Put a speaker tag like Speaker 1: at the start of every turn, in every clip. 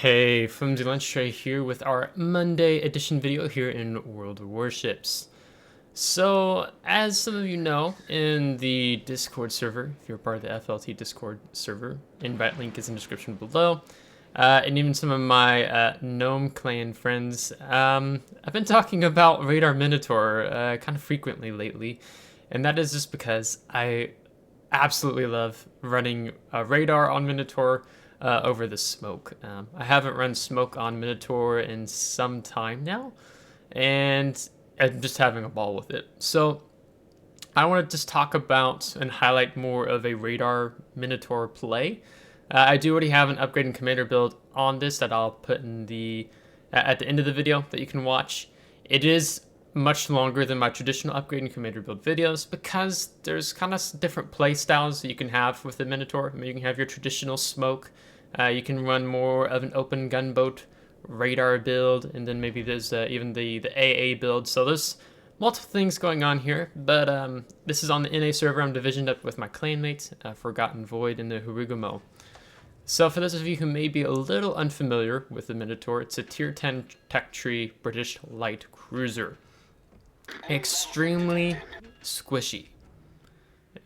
Speaker 1: Hey, FlimsyLunchTray here with our Monday edition video here in World of Warships. So, as some of you know, in the Discord server, if you're part of the FLT Discord server, invite link is in the description below. And even some of my Gnome Clan friends, I've been talking about Radar Minotaur kind of frequently lately, and that is just because I absolutely love running Radar on Minotaur over the smoke. I haven't run smoke on Minotaur in some time now, and I'm just having a ball with it. So I want to just talk about and highlight more of a Radar Minotaur play. I do already have an upgrade and commander build on this that I'll put in the at the end of the video that you can watch. It is much longer than my traditional upgrade and commander build videos because there's kind of different play styles that you can have with the Minotaur. I mean, you can have your traditional smoke. You can run more of an open gunboat radar build, and then maybe there's even the AA build. So there's multiple things going on here, but this is on the NA server. I'm divisioned up with my clanmates, Forgotten Void and the Harugumo. So for those of you who may be a little unfamiliar with the Minotaur, it's a tier 10 tech tree British light cruiser. Extremely squishy.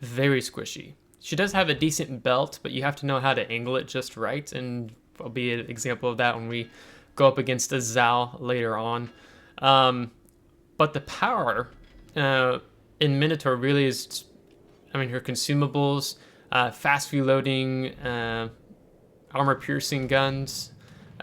Speaker 1: Very squishy. She does have a decent belt, but you have to know how to angle it just right, and I'll be an example of that when we go up against a Zal later on. But the power in Minotaur really is, I mean, her consumables, fast reloading, armor-piercing guns,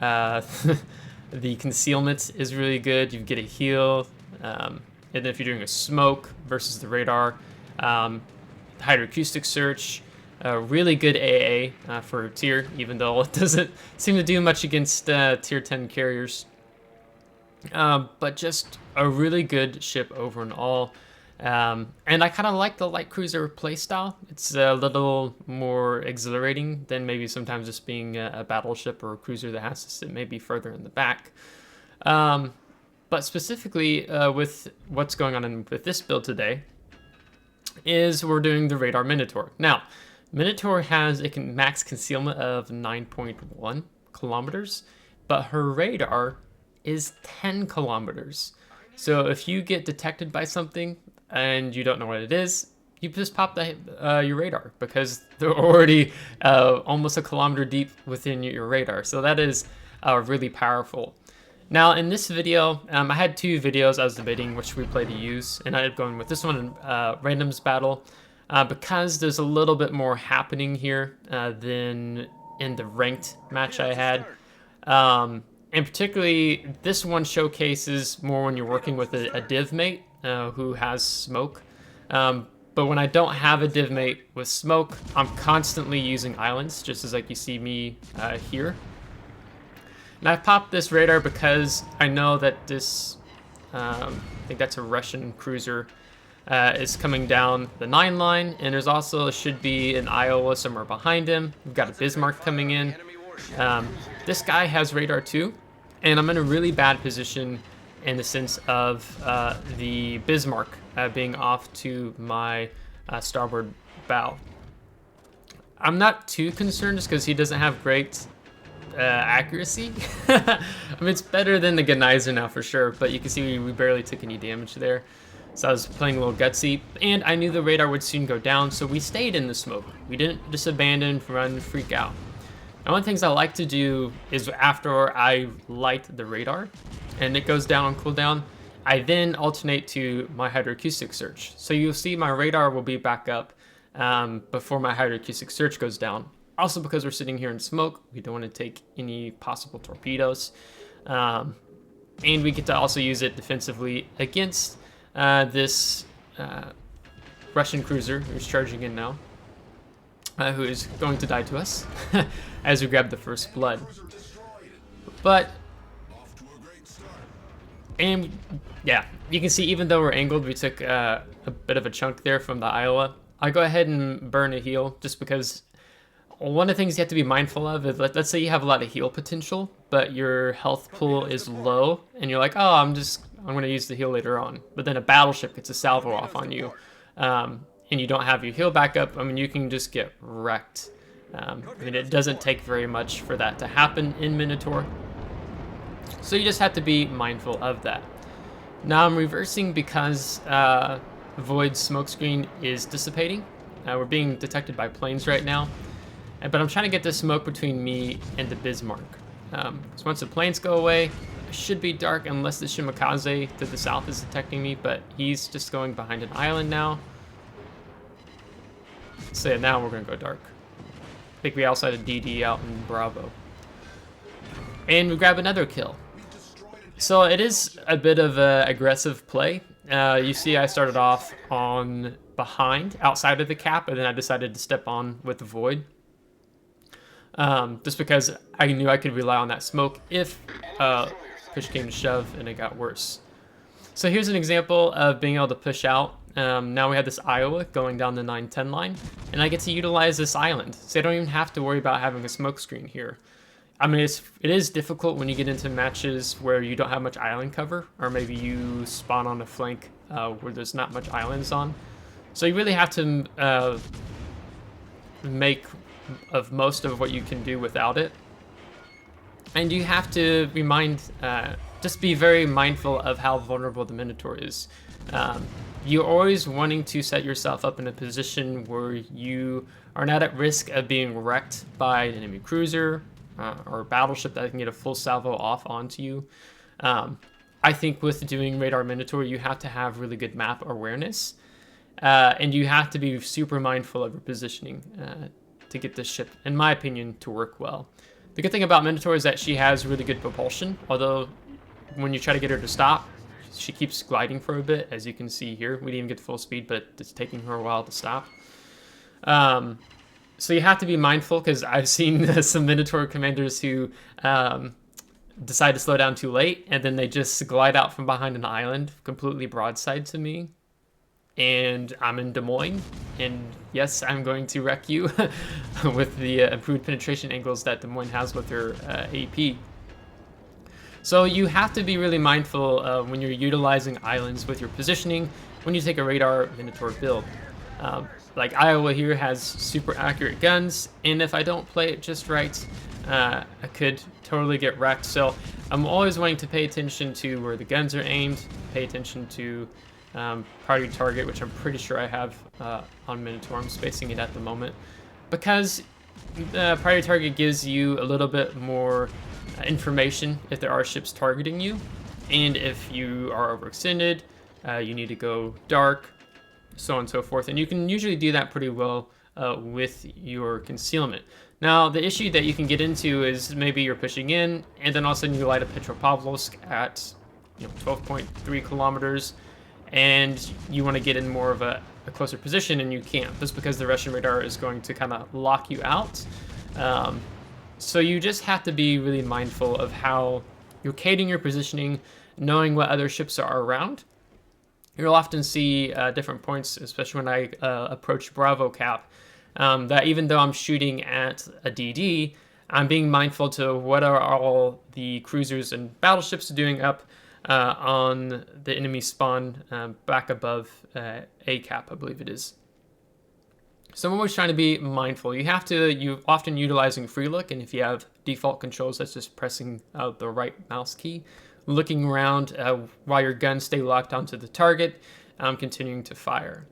Speaker 1: the concealment is really good. You get a heal, and then if you're doing a smoke versus the radar, hydroacoustic search, really good AA for tier, even though it doesn't seem to do much against tier 10 carriers. But just a really good ship over and all. And I kind of like the light cruiser playstyle. It's a little more exhilarating than maybe sometimes just being a battleship or a cruiser that has to sit maybe further in the back. But specifically with what's going on with this build today, is we're doing the Radar Minotaur. Now, Minotaur has a max concealment of 9.1 kilometers, but her radar is 10 kilometers. So if you get detected by something and you don't know what it is, you just pop your radar because they're already almost a kilometer deep within your radar. So that is really powerful. Now, in this video, I had two videos I was debating which replay to use, and I ended up going with this one in Randoms Battle because there's a little bit more happening here than in the ranked match I had. And particularly, this one showcases more when you're working with a div mate who has smoke. But when I don't have a div mate with smoke, I'm constantly using islands, just as like you see me here. And I popped this radar because I know that this, I think that's a Russian cruiser, is coming down the 9 line, and there's also should be an Iowa somewhere behind him. We've got a Bismarck coming in. This guy has radar too, and I'm in a really bad position in the sense of the Bismarck being off to my starboard bow. I'm not too concerned just because he doesn't have great accuracy. I mean, it's better than the Gigantus now for sure, but you can see we barely took any damage there. So I was playing a little gutsy, and I knew the radar would soon go down, so we stayed in the smoke. We didn't just abandon, run, freak out. Now, one of the things I like to do is after I light the radar and it goes down on cooldown, I then alternate to my hydroacoustic search. So you'll see my radar will be back up before my hydroacoustic search goes down. Also, because we're sitting here in smoke, we don't want to take any possible torpedoes. And we get to also use it defensively against this Russian cruiser who's charging in now, who is going to die to us as we grab the first blood. But, and yeah, you can see even though we're angled, we took a bit of a chunk there from the Iowa. I go ahead and burn a heal just because one of the things you have to be mindful of is, let's say you have a lot of heal potential, but your health pool is low, and you're like, oh, I'm going to use the heal later on. But then a battleship gets a salvo off on you, and you don't have your heal backup. I mean, you can just get wrecked I mean, it doesn't take very much for that to happen in Minotaur. So you just have to be mindful of that. Now I'm reversing because Void's smokescreen is dissipating. We're being detected by planes right now. But I'm trying to get the smoke between me and the Bismarck. So once the planes go away, it should be dark unless the Shimakaze to the south is detecting me, but he's just going behind an island now. So yeah, now we're gonna go dark. I think we also had a DD out in Bravo. And we grab another kill. So it is a bit of an aggressive play. You see I started off on behind, outside of the cap, and then I decided to step on with the Void. Just because I knew I could rely on that smoke if push came to shove and it got worse. So here's an example of being able to push out. Now we have this Iowa going down the 9-10 line, and I get to utilize this island. So I don't even have to worry about having a smoke screen here. I mean, it is difficult when you get into matches where you don't have much island cover, or maybe you spawn on a flank where there's not much islands on. So you really have to make of most of what you can do without it. And you have to just be very mindful of how vulnerable the Minotaur is. You're always wanting to set yourself up in a position where you are not at risk of being wrecked by an enemy cruiser or a battleship that can get a full salvo off onto you. I think with doing Radar Minotaur, you have to have really good map awareness. And you have to be super mindful of your positioning to get this ship, in my opinion, to work well. The good thing about Minotaur is that she has really good propulsion, although when you try to get her to stop, she keeps gliding for a bit, as you can see here. We didn't even get full speed, but it's taking her a while to stop. So you have to be mindful, because I've seen some Minotaur commanders who decide to slow down too late, and then they just glide out from behind an island, completely broadside to me. And I'm in Des Moines, and yes, I'm going to wreck you with the improved penetration angles that Des Moines has with her AP. So you have to be really mindful when you're utilizing islands with your positioning when you take a Radar Minotaur build. Like Iowa here has super accurate guns, and if I don't play it just right, I could totally get wrecked. So I'm always wanting to pay attention to where the guns are aimed, pay attention to priority target, which I'm pretty sure I have on Minotaur. I'm spacing it at the moment, because priority target gives you a little bit more information if there are ships targeting you, and if you are overextended, you need to go dark, so on and so forth. And you can usually do that pretty well with your concealment. Now, the issue that you can get into is maybe you're pushing in, and then all of a sudden you light up Petropavlovsk at 12.3 kilometers, and you want to get in more of a closer position, and you can't, just because the Russian radar is going to kind of lock you out. So you just have to be really mindful of how you're cading your positioning, knowing what other ships are around. You'll often see different points, especially when I approach Bravo Cap, that even though I'm shooting at a DD, I'm being mindful to what are all the cruisers and battleships doing up on the enemy spawn back above A cap, I believe it is. So I'm always trying to be mindful. You're often utilizing free look, and if you have default controls, that's just pressing the right mouse key, looking around while your guns stay locked onto the target, continuing to fire.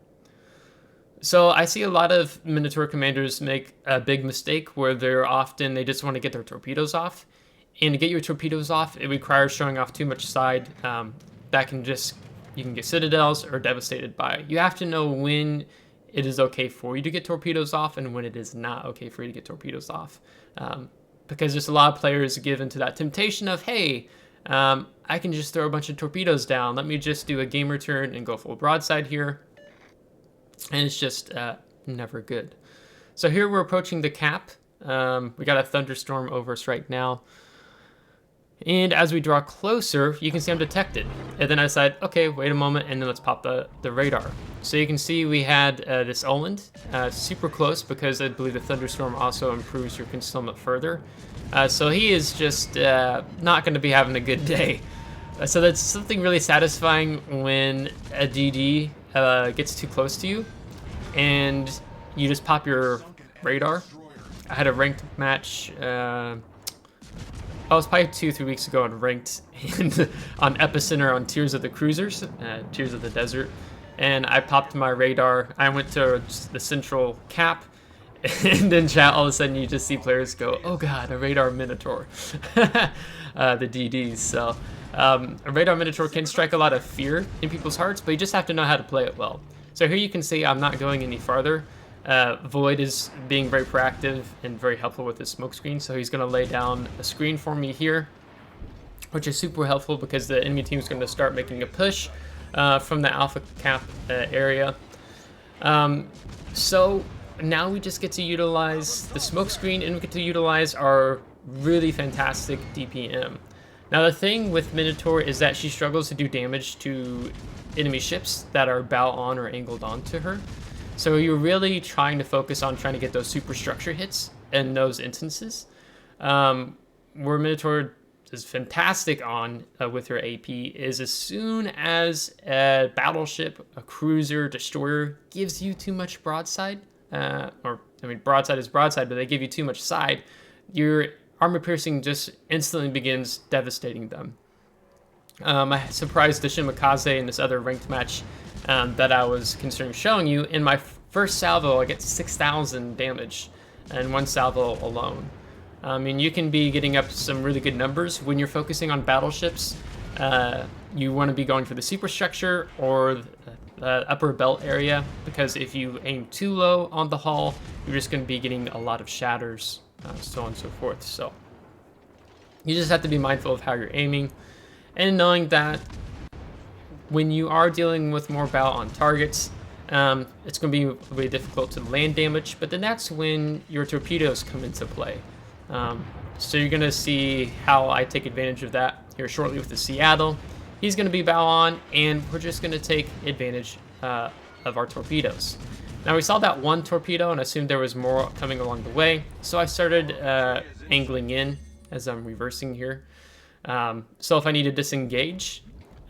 Speaker 1: So I see a lot of Minotaur commanders make a big mistake where they just want to get their torpedoes off. And to get your torpedoes off, it requires showing off too much side. You can get citadels or devastated by. You have to know when it is okay for you to get torpedoes off and when it is not okay for you to get torpedoes off. Because there's a lot of players give into that temptation of, hey, I can just throw a bunch of torpedoes down. Let me just do a gamer turn and go full broadside here. And it's just never good. So here we're approaching the cap. We got a thunderstorm over us right now. And as we draw closer, you can see I'm detected. And then I decide, okay, wait a moment, and then let's pop the radar. So you can see we had this Oland super close, because I believe the thunderstorm also improves your concealment further. So he is just not going to be having a good day. So that's something really satisfying when a DD gets too close to you, and you just pop your radar. I had a ranked match. I was probably 2-3 weeks ago on ranked and on Epicenter on Tears of the Cruisers, Tears of the Desert, and I popped my radar. I went to the central cap, and in chat all of a sudden you just see players go, "Oh God, a Radar Minotaur," the DDs. So a Radar Minotaur can strike a lot of fear in people's hearts, but you just have to know how to play it well. So here you can see I'm not going any farther. Void is being very proactive and very helpful with his smoke screen, so he's going to lay down a screen for me here, which is super helpful because the enemy team is going to start making a push from the alpha cap area. So now we just get to utilize the smoke screen, and we get to utilize our really fantastic DPM. Now the thing with Minotaur is that she struggles to do damage to enemy ships that are bow on or angled onto her. So you're really trying to focus on trying to get those superstructure hits in those instances. Where Minotaur is fantastic on with her AP is as soon as a battleship, a cruiser, destroyer gives you too much broadside, broadside is broadside, but they give you too much side, your armor piercing just instantly begins devastating them. I surprised the Shimakaze in this other ranked match that I was considering showing you. In my first salvo, I get 6,000 damage in one salvo alone. I mean, you can be getting up some really good numbers when you're focusing on battleships. You want to be going for the superstructure or the upper belt area, because if you aim too low on the hull, you're just going to be getting a lot of shatters, so on and so forth. So you just have to be mindful of how you're aiming, and knowing that when you are dealing with more bow on targets, it's going to be really difficult to land damage, but then that's when your torpedoes come into play. So you're going to see how I take advantage of that here shortly with the Seattle. He's going to be bow on, and we're just going to take advantage of our torpedoes. Now we saw that one torpedo and assumed there was more coming along the way, so I started angling in as I'm reversing here. So if I need to disengage,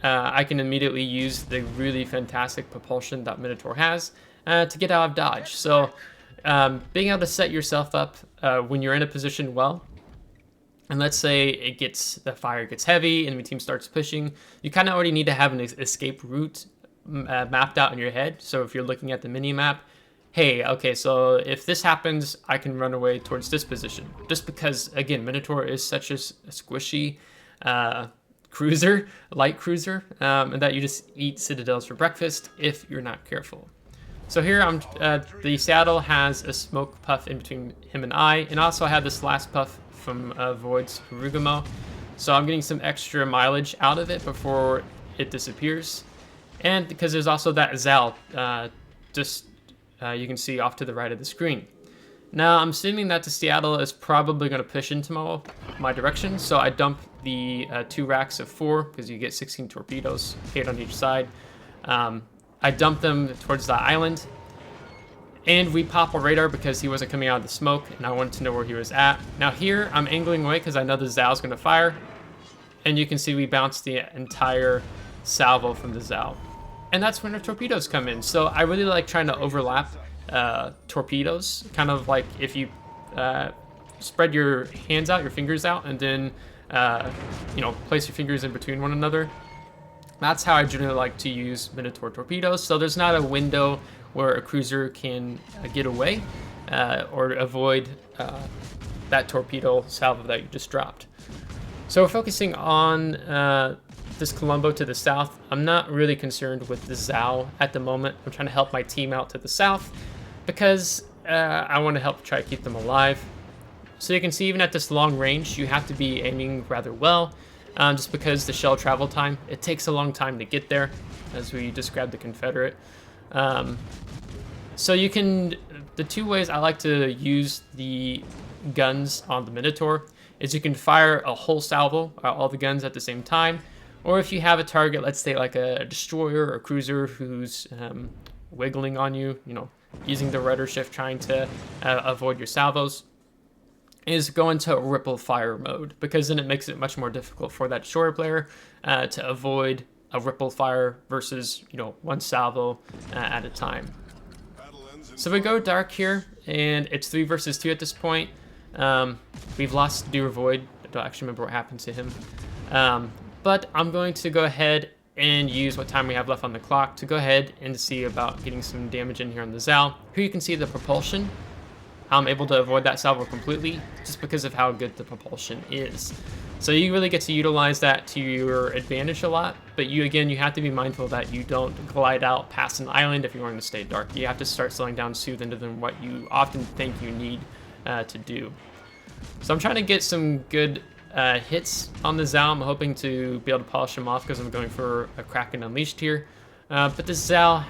Speaker 1: I can immediately use the really fantastic propulsion that Minotaur has to get out of dodge. So being able to set yourself up when you're in a position well, and let's say the fire gets heavy, enemy team starts pushing, you kind of already need to have an escape route mapped out in your head. So if you're looking at the mini map, hey, okay, so if this happens, I can run away towards this position. Just because, again, Minotaur is such a squishy cruiser, light cruiser, and that you just eat citadels for breakfast if you're not careful. So here the Seattle has a smoke puff in between him and I, and also I have this last puff from Void's Rugamo. So I'm getting some extra mileage out of it before it disappears. And because there's also that Zal, you can see off to the right of the screen. Now I'm assuming that the Seattle is probably going to push into my direction, so I dump the 2 racks of 4, because you get 16 torpedoes, 8 on each side. I dump them towards the island, and we pop a radar because he wasn't coming out of the smoke, and I wanted to know where he was at. Now here, I'm angling away because I know the Zal is going to fire, and you can see we bounce the entire salvo from the Zal. And that's when our torpedoes come in. So I really like trying to overlap torpedoes, kind of like if you spread your hands out, your fingers out, and then place your fingers in between one another. That's how I generally like to use Minotaur torpedoes. So there's not a window where a cruiser can get away or avoid that torpedo salvo that you just dropped. So we're focusing on this Colombo to the south. I'm not really concerned with the Zal at the moment. I'm trying to help my team out to the south because I want to help try to keep them alive. So you can see even at this long range, you have to be aiming rather well, just because the shell travel time, it takes a long time to get there, as we described the Confederate. So you can, the 2 ways I like to use the guns on the Minotaur is you can fire a whole salvo, all the guns at the same time, or if you have a target, let's say like a destroyer or cruiser who's wiggling on you, using the rudder shift trying to avoid your salvos, is go into ripple fire mode, because then it makes it much more difficult for that destroyer player to avoid a ripple fire versus 1 salvo at a time. So we go dark here, and it's 3 versus 2 at this point. We've lost Doer Void. I don't actually remember what happened to him. But I'm going to go ahead and use what time we have left on the clock to go ahead and see about getting some damage in here on the Zal. Here you can see the propulsion. I'm able to avoid that salvo completely just because of how good the propulsion is. So you really get to utilize that to your advantage a lot, but you have to be mindful that you don't glide out past an island if you're going to stay dark. You have to start slowing down soothe into than what you often think you need to do. So I'm trying to get some good hits on the Zal. I'm hoping to be able to polish him off because I'm going for a Kraken Unleashed here. But the Zal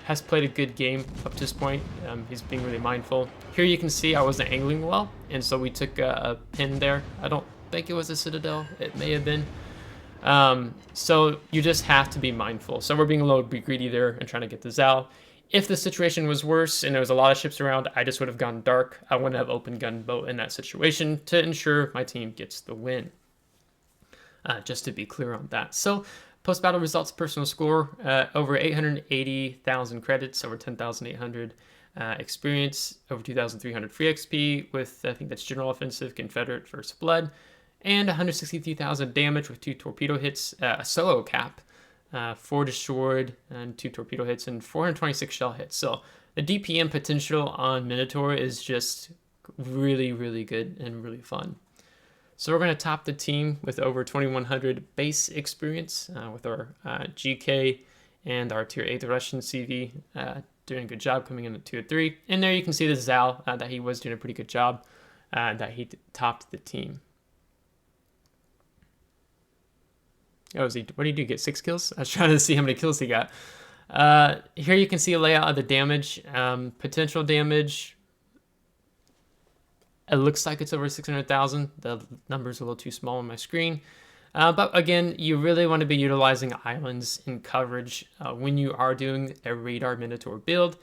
Speaker 1: has played a good game up to this point. He's being really mindful. Here you can see I wasn't angling well, and so we took a pin there. I don't think it was a Citadel. It may have been. So you just have to be mindful. So we're being a little bit greedy there and trying to get the Zal. If the situation was worse and there was a lot of ships around, I just would have gone dark. I wouldn't have open gunboat in that situation to ensure my team gets the win. Just to be clear on that. So post-battle results, personal score, over 880,000 credits, over 10,800 experience, over 2,300 free XP with, I think that's General Offensive, Confederate, First Blood, and 163,000 damage with 2 torpedo hits, a solo cap, 4 destroyed, and 2 torpedo hits, and 426 shell hits. So the DPM potential on Minotaur is just really, really good and really fun. So we're going to top the team with over 2,100 base experience with our GK and our Tier 8 Russian CV doing a good job coming in at 2 or 3. And there you can see the Zal that he was doing a pretty good job, that he topped the team. Oh, what did he do? Get 6 kills? I was trying to see how many kills he got. Here you can see a layout of the damage. Potential damage. It looks like it's over 600,000. The number's a little too small on my screen. But again, you really want to be utilizing islands in coverage when you are doing a Radar Minotaur build,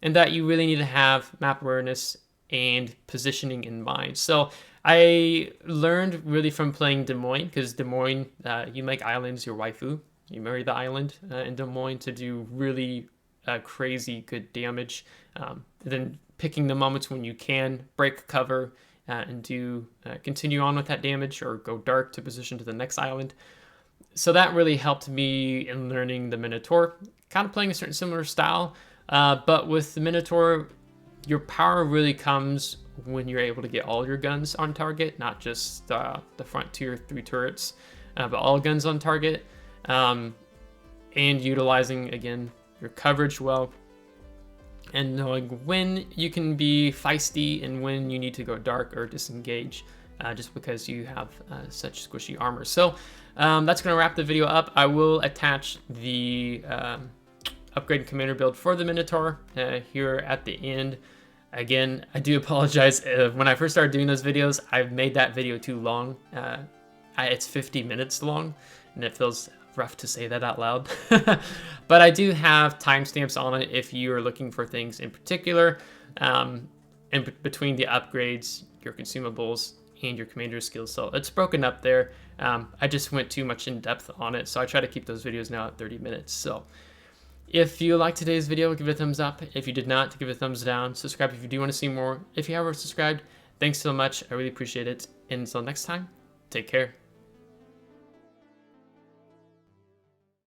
Speaker 1: and that you really need to have map awareness and positioning in mind. So I learned really from playing Des Moines, because Des Moines, you make islands your waifu. You marry the island in Des Moines to do really crazy good damage. Then picking the moments when you can break cover and do continue on with that damage or go dark to position to the next island. So that really helped me in learning the Minotaur, kind of playing a certain similar style. But with the Minotaur, your power really comes when you're able to get all your guns on target, not just the front 2 or 3 turrets, but all guns on target, and utilizing, again, your coverage well, and knowing when you can be feisty and when you need to go dark or disengage, just because you have such squishy armor. So that's going to wrap the video up. I will attach the upgrade commander build for the Minotaur here at the end. Again, I do apologize. When I first started doing those videos, I've made that video too long. It's 50 minutes long, and it feels rough to say that out loud. But I do have timestamps on it if you are looking for things in particular. In between the upgrades, your consumables, and your commander skills. So it's broken up there. I just went too much in depth on it, so I try to keep those videos now at 30 minutes. So if you liked today's video, give it a thumbs up. If you did not, give it a thumbs down. Subscribe if you do want to see more. If you haven't subscribed, thanks so much. I really appreciate it. And until next time, take care.